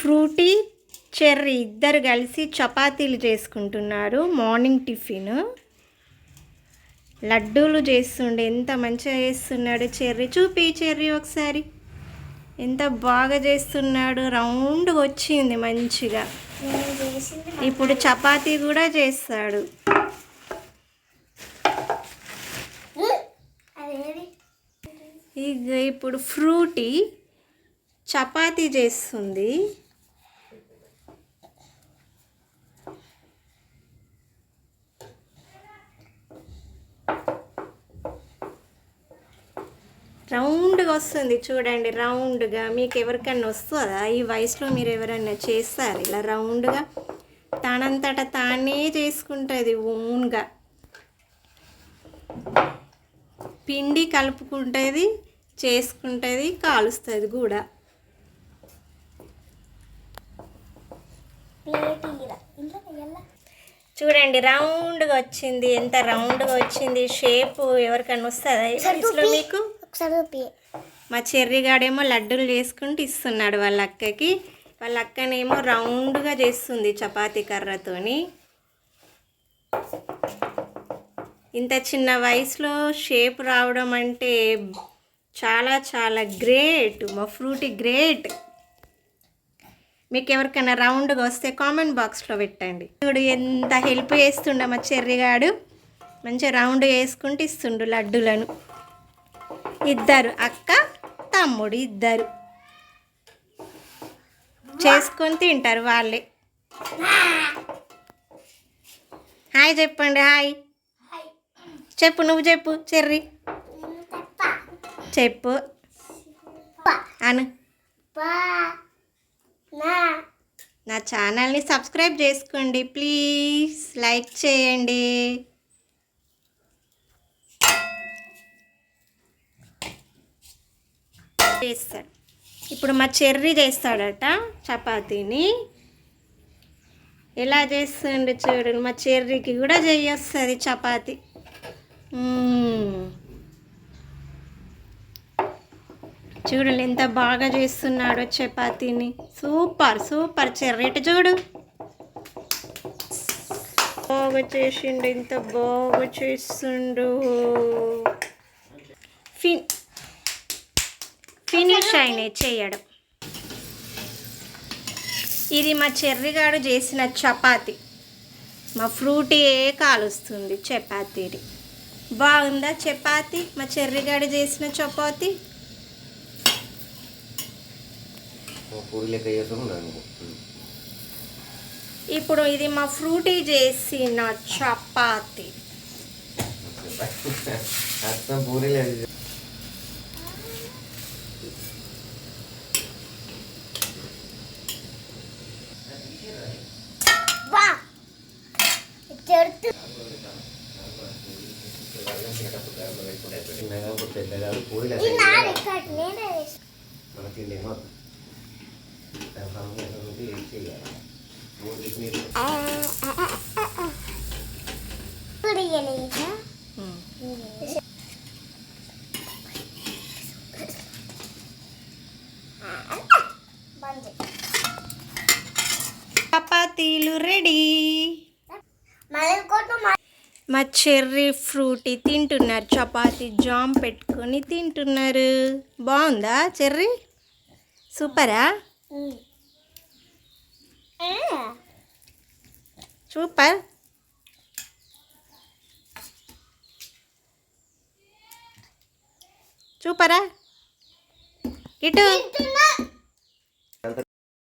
Frutti cherry ఇద్దరు కలిసి చపాతీలు చేసుకుంటున్నారు. Morning tiffin. లడ్డూలు చేస్తుండే, ఎంత మంచిగా చేస్తున్నాడు చెర్రీ. చూపి చెర్రీ ఒకసారి, ఎంత బాగా చేస్తున్నాడు. రౌండ్గా వచ్చింది మంచిగా. ఇప్పుడు చపాతీ కూడా చేస్తాడు. ఇక ఇప్పుడు ఫ్రూటీ చపాతీ చేస్తుంది. రౌండ్గా వస్తుంది చూడండి, రౌండ్గా. మీకు ఎవరికన్నా వస్తుందా? ఈ వయసులో మీరు ఎవరైనా చేస్తారు ఇలా రౌండ్గా? తనంతట తానే చేసుకుంటుంది ఓన్గా. పిండి కలుపుకుంటుంది, చేసుకుంటుంది, కాలుస్తుంది కూడా. చూడండి రౌండ్గా వచ్చింది, ఎంత రౌండ్గా వచ్చింది. షేప్ ఎవరికన్నా వస్తుందా ఈ వయసులో మీకు? మా చెర్రిగాడేమో లడ్డూలు చేసుకుంటూ ఇస్తున్నాడు వాళ్ళ అక్కకి. వాళ్ళ అక్కనేమో రౌండ్గా చేస్తుంది చపాతీ కర్రతోని. ఇంత చిన్న వయసులో షేప్ రావడం అంటే చాలా చాలా గ్రేట్. మా ఫ్రూటీ గ్రేట్. మీకు ఎవరికైనా రౌండ్గా వస్తే కామెంట్ బాక్స్లో పెట్టండి. ఇప్పుడు ఎంత హెల్ప్ చేస్తుండ మా చెర్రిగాడు. మంచిగా రౌండ్ వేసుకుంటూ ఇస్తుండు లడ్డూలను. ఇద్దరు అక్క తమ్ముడు ఇద్దరు చేసుకొని తింటారు వాళ్ళే. హాయ్ చెప్పండి. హాయ్ చెప్పు, నువ్వు చెప్పు చెర్రీ, చెప్పు అను. నా ఛానల్ని సబ్స్క్రైబ్ చేసుకోండి ప్లీజ్, లైక్ చేయండి. చేస్తాడు ఇప్పుడు మా చెర్రీ చేస్తాడట చపాతీని. ఎలా చేస్తుండే చూడండి. మా చెర్రీకి కూడా చేయొస్తుంది చపాతీ. చూడండి ఎంత బాగా చేస్తున్నాడో చపాతీని. Super super cherry. ఇటు చూడు, బాగా చేసిండు, ఎంత బాగా చేస్తుండు. ఫినిష్ అయినాయి చేయడం. ఇది మా చెర్రిగాడు చేసిన చపాతీ. మా ఫ్రూటీ కాలుస్తుంది చపాతీని. బాగుందా చపాతీ? మా చెర్రిగాడు చేసిన చపాతీ. ఇప్పుడు ఇది మా ఫ్రూటీ చేసిన చపాతీ. చపాతీలు రెడీ. మా చెర్రీ ఫ్రూటీ తింటున్నారు. చపాతీ జామ్ పెట్టుకొని తింటున్నారు. బాగుందా చెర్రీ? సూపరా? సూపర్. సూపరా? ఇటు